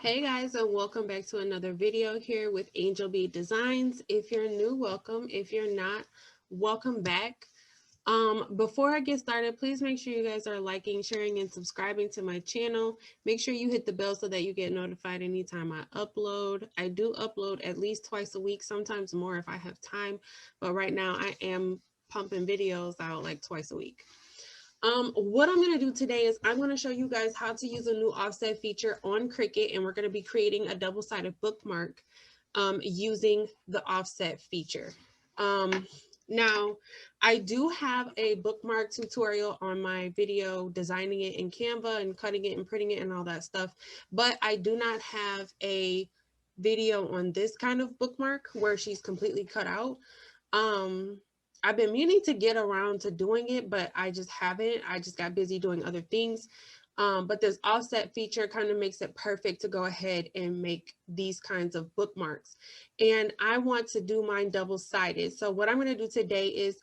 Hey guys, and welcome back to another video here with Angel Bee Designs. If you're new, welcome. If you're not, welcome back. Before I get started, please make sure you guys are liking, sharing, and subscribing to my channel. Make sure you hit the bell so that you get notified anytime I upload. I do upload at least twice a week, sometimes more if I have time, but right now I am pumping videos out like twice a week. What I'm going to do today is I'm going to show you guys how to use a new offset feature on Cricut, and we're going to be creating a double-sided bookmark using the offset feature. Now, I do have a bookmark tutorial on my video designing it in Canva and cutting it and printing it and all that stuff, but I do not have a video on this kind of bookmark where she's completely cut out. I've been meaning to get around to doing it, but I just haven't. I just got busy doing other things. But this offset feature kind of makes it perfect to go ahead and make these kinds of bookmarks. And I want to do mine double-sided. So what I'm going to do today is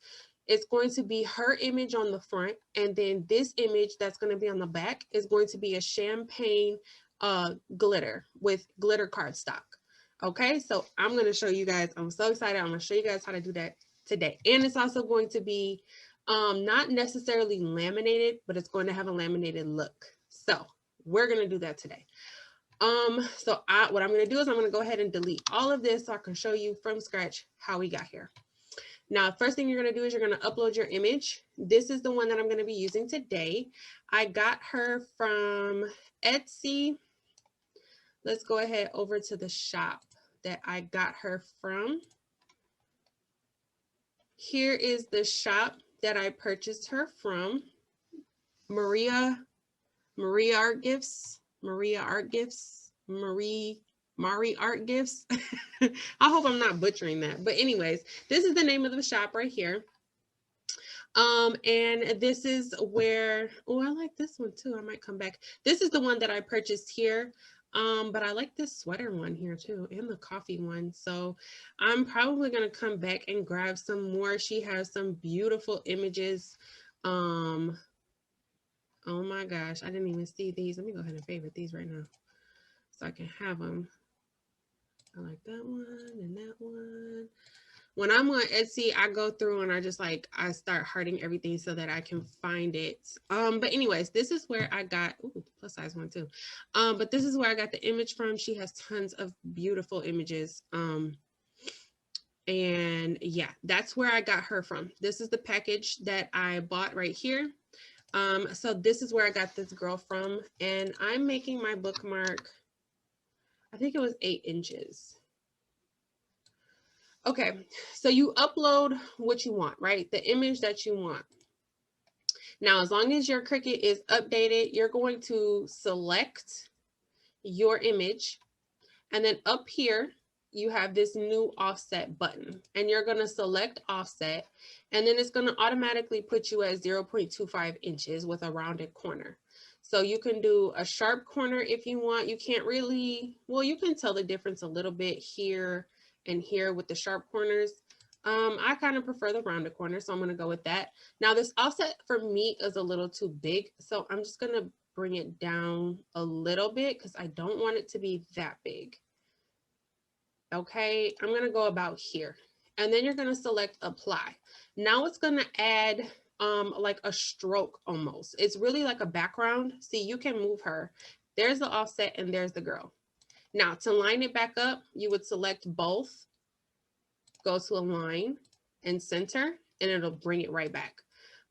it's going to be her image on the front, and then this image that's going to be on the back is going to be a champagne glitter with glitter cardstock. Okay, so I'm going to show you guys. I'm so excited. I'm going to show you guys how to do that today. And it's also going to be not necessarily laminated, but it's going to have a laminated look. So we're going to do that today. What I'm going to do is I'm going to go ahead and delete all of this so I can show you from scratch how we got here. Now, first thing you're going to do is you're going to upload your image. This is the one that I'm going to be using today. I got her from Etsy. Let's go ahead over to the shop that I got her from. Here is the shop that I purchased her from, Marie Art Gifts. I hope I'm not butchering that. But anyways, this is the name of the shop right here. And this is where, oh, I like this one too. I might come back. This is the one that I purchased here. But I like this sweater one here too, and the coffee one. So I'm probably gonna come back and grab some more. She has some beautiful images. Oh my gosh, I didn't even see these. Let me go ahead and favorite these right now so I can have them. I like that one and that one. When I'm on Etsy, I go through and I start hearting everything so that I can find it. But anyways, this is where I got, ooh, plus size one too. But this is where I got the image from. She has tons of beautiful images. And yeah, that's where I got her from. This is the package that I bought right here. So this is where I got this girl from, and I'm making my bookmark, I think it was 8 inches. Okay, so you upload what you want, right? The image that you want. Now, as long as your Cricut is updated, you're going to select your image, and then up here, you have this new offset button, and you're going to select offset, and then it's going to automatically put you at 0.25 inches with a rounded corner. So you can do a sharp corner if you want. You can't really, well, you can tell the difference a little bit here and here with the sharp corners. I kind of prefer the rounded corner, so I'm going to go with that. Now, this offset for me is a little too big, so I'm just going to bring it down a little bit because I don't want it to be that big. Okay, I'm going to go about here, and then you're going to select apply. Now it's going to add like a stroke almost. It's really like a background. See, you can move her. There's the offset and there's the girl. Now to line it back up, you would select both, go to align and center, and it'll bring it right back.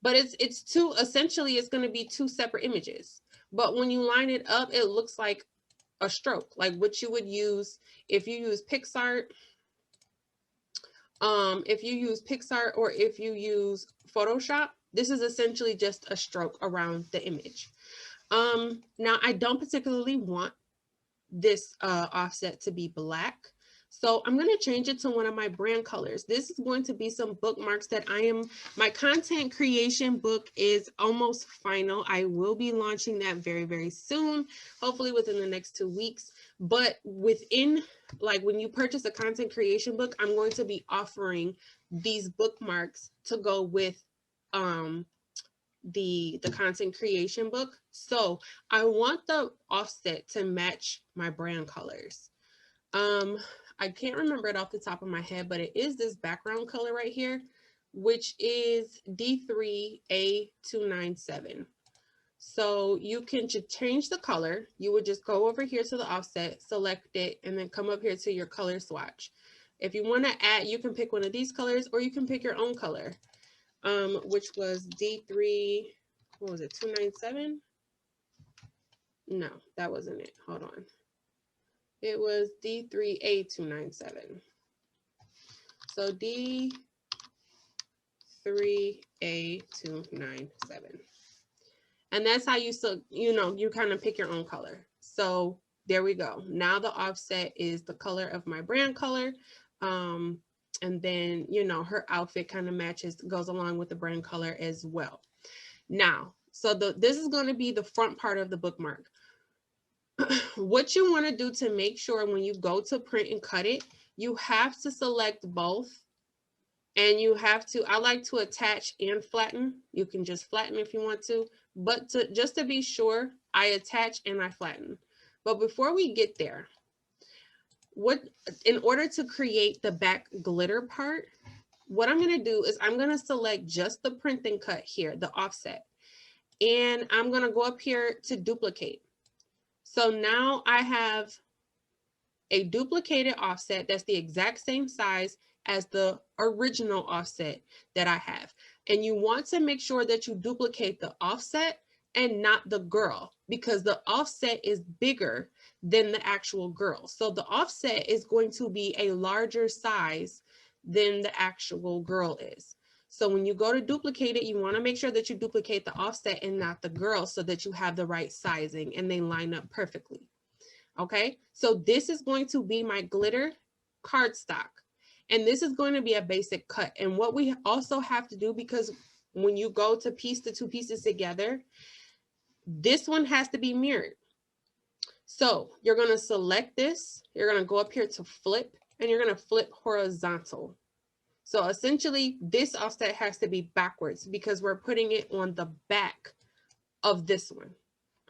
But it's two, essentially it's going to be 2 separate images. But when you line it up, it looks like a stroke, like what you would use if you use PixArt. If you use PixArt or if you use Photoshop, this is essentially just a stroke around the image. Now I don't particularly want this offset to be black, so I'm going to change it to one of my brand colors. This is going to be some bookmarks that my content creation book is almost final. I will be launching that very, very soon, hopefully within the next 2 weeks. But within, like, when you purchase a content creation book, I'm going to be offering these bookmarks to go with the content creation book. So I want the offset to match my brand colors. I can't remember it off the top of my head, but it is this background color right here, which is D3A297. So you can change the color. You would just go over here to the offset, select it, and then come up here to your color swatch. If you want to add, you can pick one of these colors, or you can pick your own color, which was D3, what was it, 297? No, that wasn't it. Hold on. It was D3A297. So D3A297. And that's how you, so you kind of pick your own color. So there we go. Now the offset is the color of my brand color. And then, her outfit kind of matches, goes along with the brand color as well. Now, so this is going to be the front part of the bookmark. What you want to do to make sure when you go to print and cut it, you have to select both. And you have to, I like to attach and flatten. You can just flatten if you want to, but just to be sure, I attach and I flatten. But before we get there, in order to create the back glitter part, what I'm going to do is I'm going to select just the print and cut here, the offset. And I'm going to go up here to duplicate. So now I have a duplicated offset that's the exact same size as the original offset that I have. And you want to make sure that you duplicate the offset and not the girl, because the offset is bigger than the actual girl. So the offset is going to be a larger size than the actual girl is. So when you go to duplicate it, you want to make sure that you duplicate the offset and not the girl, so that you have the right sizing and they line up perfectly. Okay, so this is going to be my glitter cardstock. And this is going to be a basic cut. And what we also have to do, because when you go to piece the two pieces together, this one has to be mirrored. So you're going to select this, you're going to go up here to flip, and you're going to flip horizontal. So essentially this offset has to be backwards because we're putting it on the back of this one.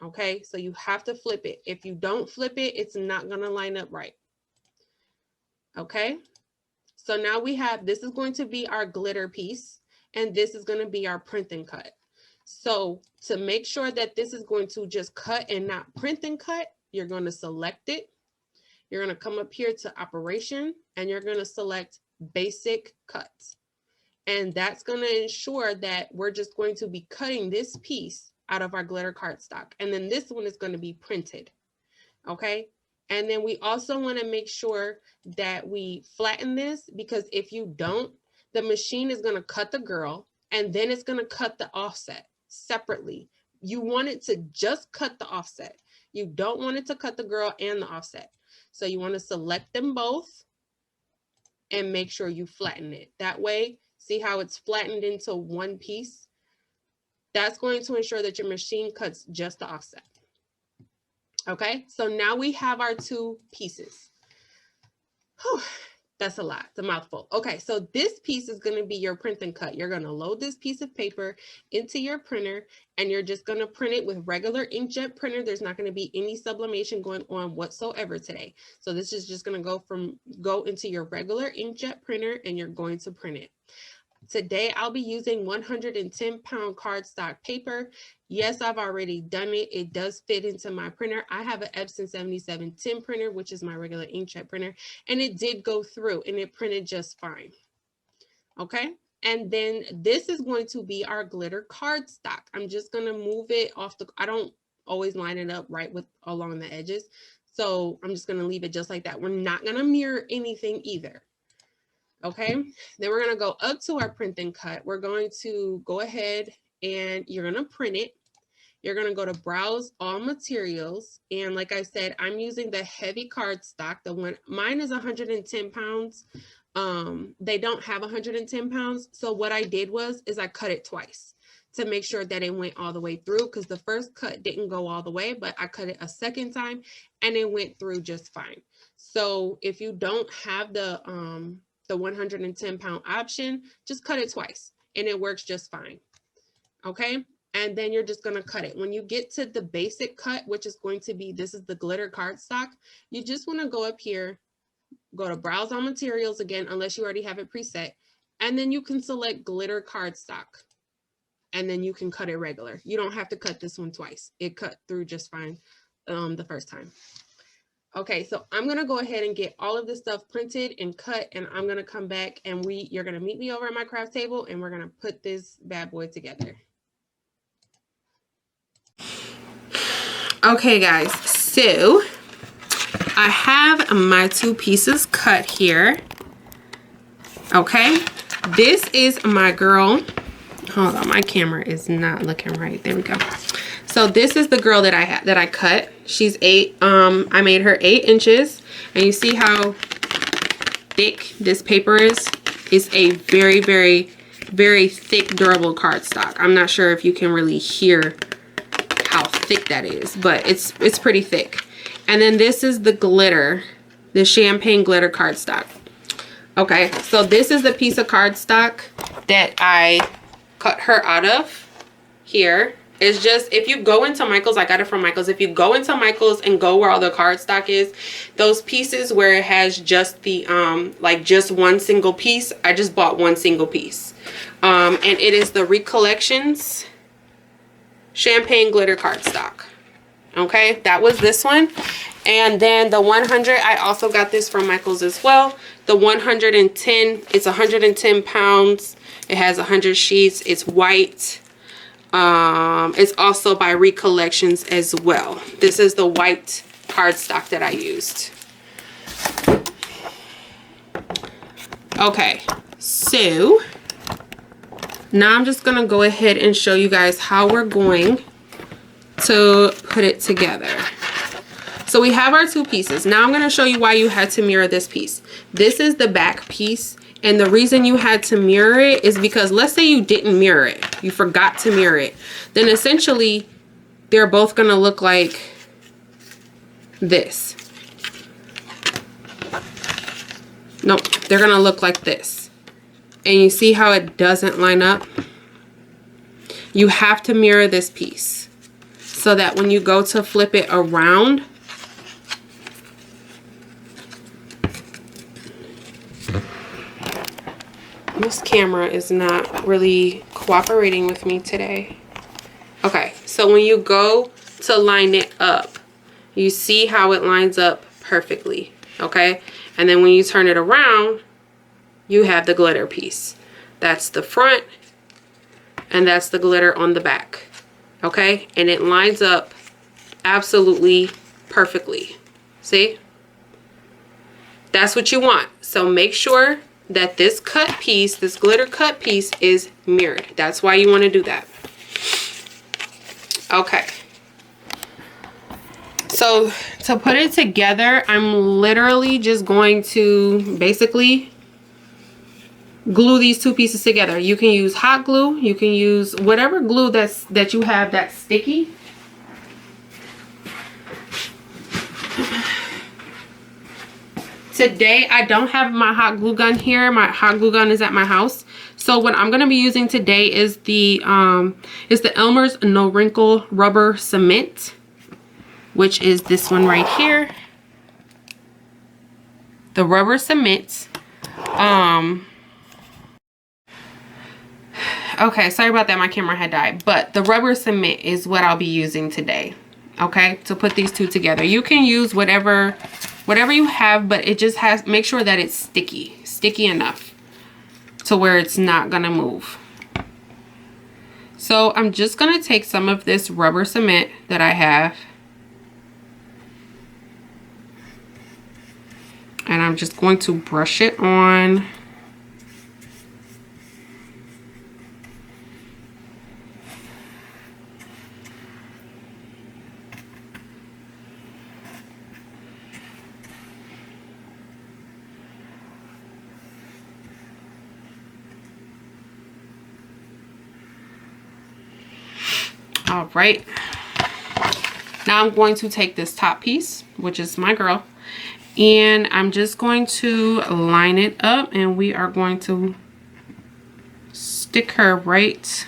Okay, so you have to flip it. If you don't flip it, it's not going to line up right. Okay, so now we have, this is going to be our glitter piece, and this is going to be our print and cut. So to make sure that this is going to just cut and not print and cut, you're going to select it. You're going to come up here to operation, and you're going to select basic cuts. And that's going to ensure that we're just going to be cutting this piece out of our glitter cardstock. And then this one is going to be printed. Okay. And then we also want to make sure that we flatten this, because if you don't, the machine is going to cut the girl and then it's going to cut the offset separately. You want it to just cut the offset. You don't want it to cut the girl and the offset. So you want to select them both and make sure you flatten it. That way, see how it's flattened into one piece? That's going to ensure that your machine cuts just the offset. Okay, so now we have our two pieces. Whew, that's a lot, it's a mouthful. Okay, so this piece is going to be your print and cut. You're going to load this piece of paper into your printer, and you're just going to print it with regular inkjet printer. There's not going to be any sublimation going on whatsoever today. So this is just going to go into your regular inkjet printer, and you're going to print it. Today, I'll be using 110-pound cardstock paper. Yes, I've already done it. It does fit into my printer. I have an Epson 7710 printer, which is my regular inkjet printer, and it did go through and it printed just fine. Okay, and then this is going to be our glitter cardstock. I'm just going to move it off I don't always line it up right along the edges. So I'm just going to leave it just like that. We're not going to mirror anything either. Okay, then we're going to go up to our print and cut. We're going to go ahead and you're going to print it. You're going to go to browse all materials. And like I said, I'm using the heavy cardstock. Mine is 110 pounds. They don't have 110 pounds. So what I did is I cut it twice to make sure that it went all the way through, because the first cut didn't go all the way, but I cut it a second time and it went through just fine. So if you don't have the 110-pound option, just cut it twice and it works just fine. Okay, and then you're just going to cut it. When you get to the basic cut, which is going to be, this is the glitter cardstock, you just want to go up here, go to browse on materials again, unless you already have it preset, and then you can select glitter cardstock, and then you can cut it regular. You don't have to cut this one twice. It cut through just fine the first time. Okay, so I'm gonna go ahead and get all of this stuff printed and cut, and I'm gonna come back and you're gonna meet me over at my craft table, and we're gonna put this bad boy together. Okay guys, so I have my 2 pieces cut here. Okay, this is my girl. Hold on, my camera is not looking right. There we go. So this is the girl that I cut. She's 8. I made her 8 inches, and you see how thick this paper is. It's a very, very, very thick, durable cardstock. I'm not sure if you can really hear how thick that is, but it's pretty thick. And then this is the glitter, the champagne glitter cardstock. Okay, so this is the piece of cardstock that I cut her out of here. It's just, if you go into Michael's, I got it from Michael's. If you go into Michael's and go where all the cardstock is, those pieces where it has just the, like just one single piece, I just bought one single piece. And it is the Recollections Champagne Glitter Cardstock. Okay, that was this one. And then the 100, I also got this from Michael's as well. The 110, it's 110 pounds. It has 100 sheets. It's white. It's also by Recollections as well. This is the white cardstock that I used. Okay, so now I'm just gonna go ahead and show you guys how we're going to put it together. So we have our 2 pieces. Now I'm going to show you why you had to mirror this piece. This is the back piece, and the reason you had to mirror it is because, let's say you didn't mirror it, you forgot to mirror it, then essentially they're both going to look like this. Nope, they're going to look like this. And you see how it doesn't line up? You have to mirror this piece so that when you go to flip it around, this camera is not really cooperating with me today. Okay, so when you go to line it up, you see how it lines up perfectly, okay? And then when you turn it around, you have the glitter piece. That's the front, and that's the glitter on the back, okay? And it lines up absolutely perfectly. See? That's what you want. So make sure that this cut piece, this glitter cut piece, is mirrored. That's why you want to do that. Okay. So to put it together, I'm literally just going to basically glue these 2 pieces together. You can use hot glue. You can use whatever glue that you have that's sticky. Today, I don't have my hot glue gun here. My hot glue gun is at my house. So what I'm going to be using today is the Elmer's No Wrinkle Rubber Cement, which is this one right here. The rubber cement. Okay, sorry about that. My camera had died. But the rubber cement is what I'll be using today. Okay, to put these 2 together. You can use whatever you have, but it just has, make sure that it's sticky enough to where it's not gonna move. So I'm just gonna take some of this rubber cement that I have, and I'm just going to brush it on. All right, now I'm going to take this top piece, which is my girl, and I'm just going to line it up, and we are going to stick her right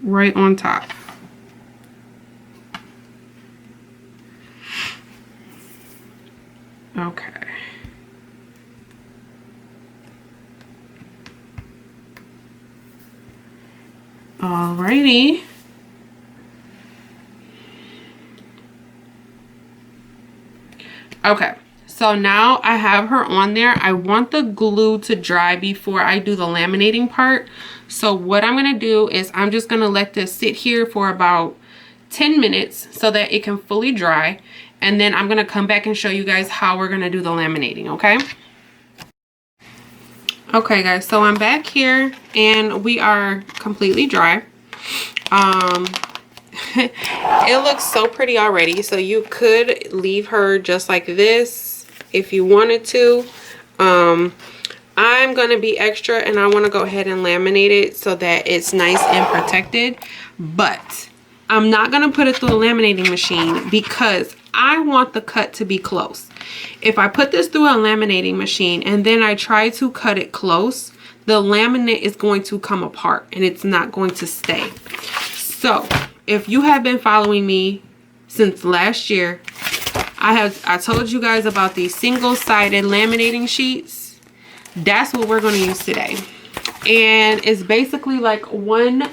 right on top. Okay. Alrighty. Okay, so now I have her on there. I want the glue to dry before I do the laminating part. So what I'm gonna do is I'm just gonna let this sit here for about 10 minutes so that it can fully dry. And then I'm gonna come back and show you guys how we're gonna do the laminating, okay? Okay guys, so I'm back here and we are completely dry. It looks so pretty already, so you could leave her just like this if you wanted to. I'm gonna be extra and I want to go ahead and laminate it so that it's nice and protected, but I'm not gonna put it through the laminating machine because I want the cut to be close. If I put this through a laminating machine and then I try to cut it close, the laminate is going to come apart and it's not going to stay. So if you have been following me since last year, I told you guys about these single-sided laminating sheets. That's what we're going to use today. And it's basically like one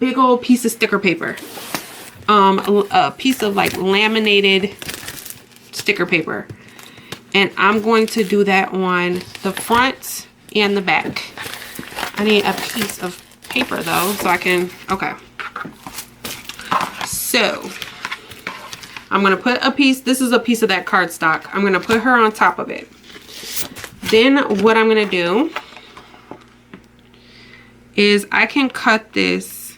big old piece of sticker paper. A piece of like laminated sticker paper. And I'm going to do that on the front and the back. I need a piece of paper though, so I can, okay. So I'm gonna put a piece, this is a piece of that cardstock. I'm gonna put her on top of it. Then what I'm gonna do is I can cut this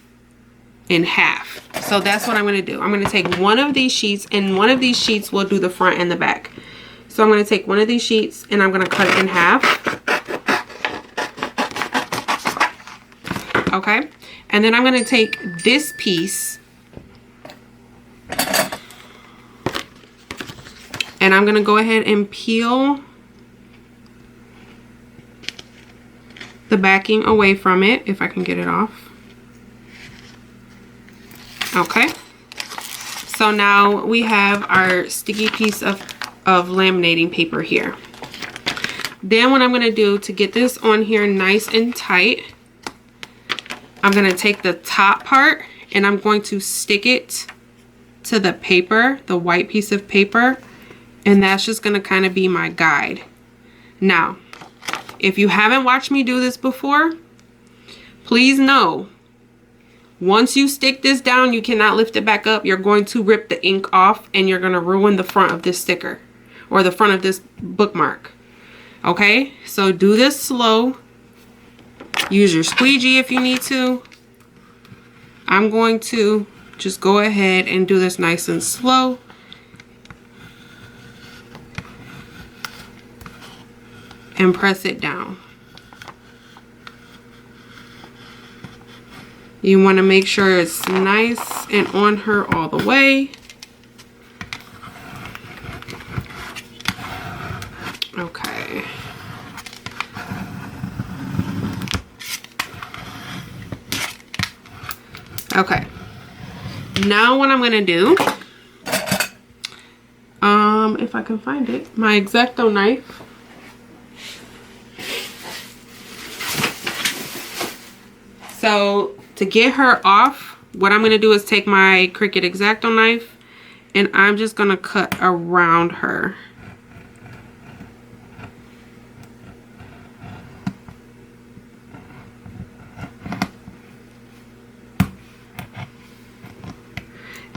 in half. So that's what I'm gonna do. I'm gonna take one of these sheets, and one of these sheets will do the front and the back. So I'm gonna take one of these sheets and I'm gonna cut it in half. Okay, and then I'm gonna take this piece and I'm gonna go ahead and peel the backing away from it, if I can get it off. Okay, so now we have our sticky piece of laminating paper here. Then what I'm gonna do to get this on here nice and tight, I'm gonna take the top part and I'm going to stick it to the paper, the white piece of paper, and that's just gonna kind of be my guide. Now, if you haven't watched me do this before, please know, once you stick this down, you cannot lift it back up. You're going to rip the ink off and you're gonna ruin the front of this sticker or the front of this bookmark. Okay, so do this slow. Use your squeegee if you need to. I'm going to just go ahead and do this nice and slow. And press it down. You want to make sure it's nice and on her all the way. Okay. Okay. Now what I'm going to do, if I can find it, my X-Acto knife. So to get her off, what I'm going to do is take my Cricut X-Acto knife and I'm just going to cut around her.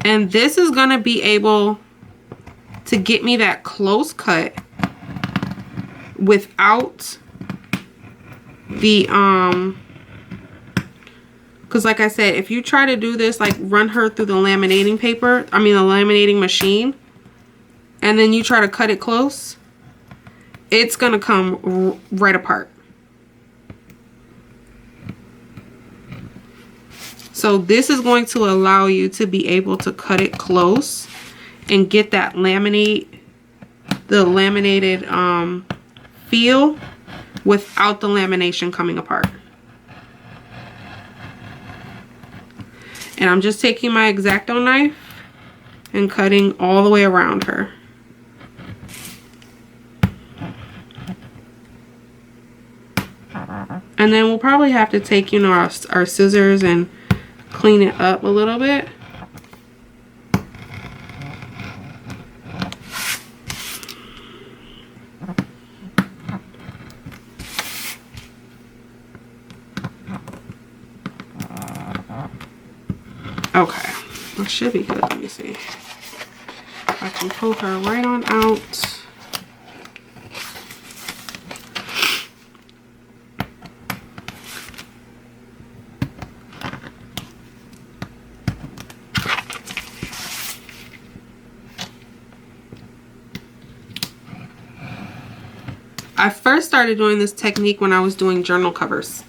And this is going to be able to get me that close cut without the, because like I said, if you try to do this, like run her through the laminating paper, the laminating machine, and then you try to cut it close, it's going to come right apart. So this is going to allow you to be able to cut it close and get that laminated feel without the lamination coming apart. And I'm just taking my X-Acto knife and cutting all the way around her. And then we'll probably have to take, you know, our scissors and clean it up a little bit. Okay, that should be good. Let me see. I can pull her right on out. I first started doing this technique when I was doing journal covers.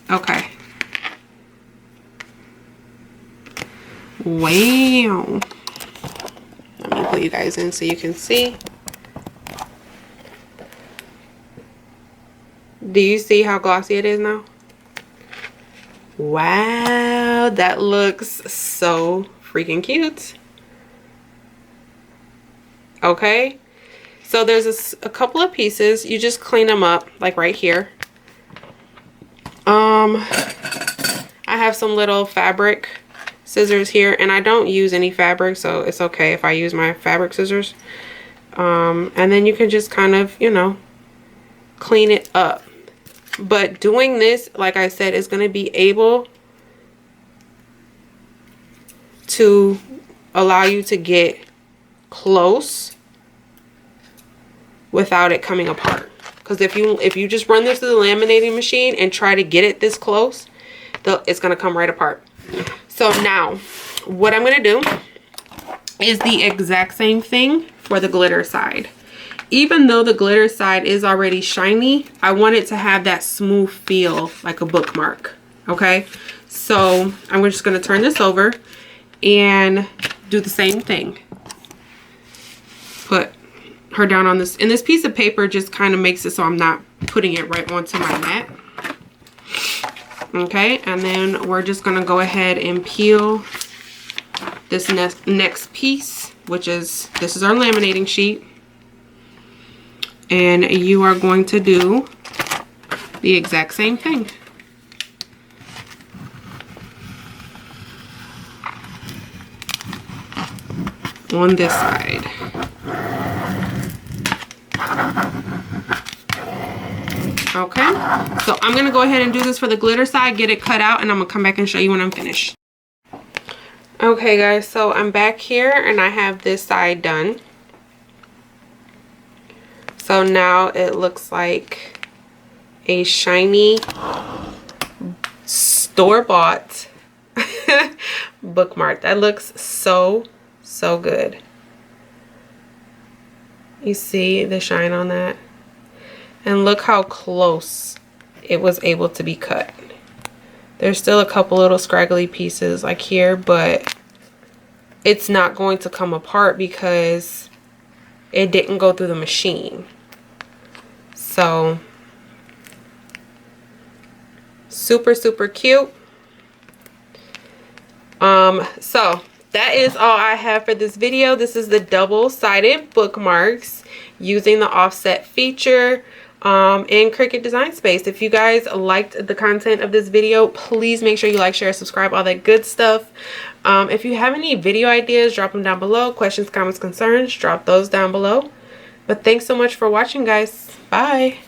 Okay. Wow. Let me put you guys in so you can see. Do you see how glossy it is now? Wow, that looks so freaking cute. Okay. So there's a couple of pieces. You just clean them up, like right here. I have some little fabric scissors here, and I don't use any fabric, so it's okay if I use my fabric scissors. And then you can just kind of, you know, clean it up. But doing this, like I said, is going to be able to allow you to get close without it coming apart. Because if you just run this through the laminating machine and try to get it this close, it's going to come right apart. So now what I'm going to do is the exact same thing for the glitter side. Even though the glitter side is already shiny, I want it to have that smooth feel like a bookmark. Okay, so I'm just going to turn this over and do the same thing. Put her down on this, and this piece of paper just kind of makes it so I'm not putting it right onto my mat. Okay, and then we're just going to go ahead and peel this next piece, which is, this is our laminating sheet. And you are going to do the exact same thing. On this side. Okay, so I'm going to go ahead and do this for the glitter side, get it cut out, and I'm going to come back and show you when I'm finished. Okay guys, so I'm back here and I have this side done. So now it looks like a shiny store-bought bookmark. That looks so good. You see the shine on that? And look how close it was able to be cut. There's still a couple little scraggly pieces like here, but it's not going to come apart because it didn't go through the machine. So super cute. So that is all I have for this video. This is the double-sided bookmarks using the offset feature in Cricut Design Space. If you guys liked the content of this video, please make sure you like, share, subscribe, all that good stuff. If you have any video ideas, drop them down below. Questions, comments, concerns, drop those down below. But thanks so much for watching, guys. Bye.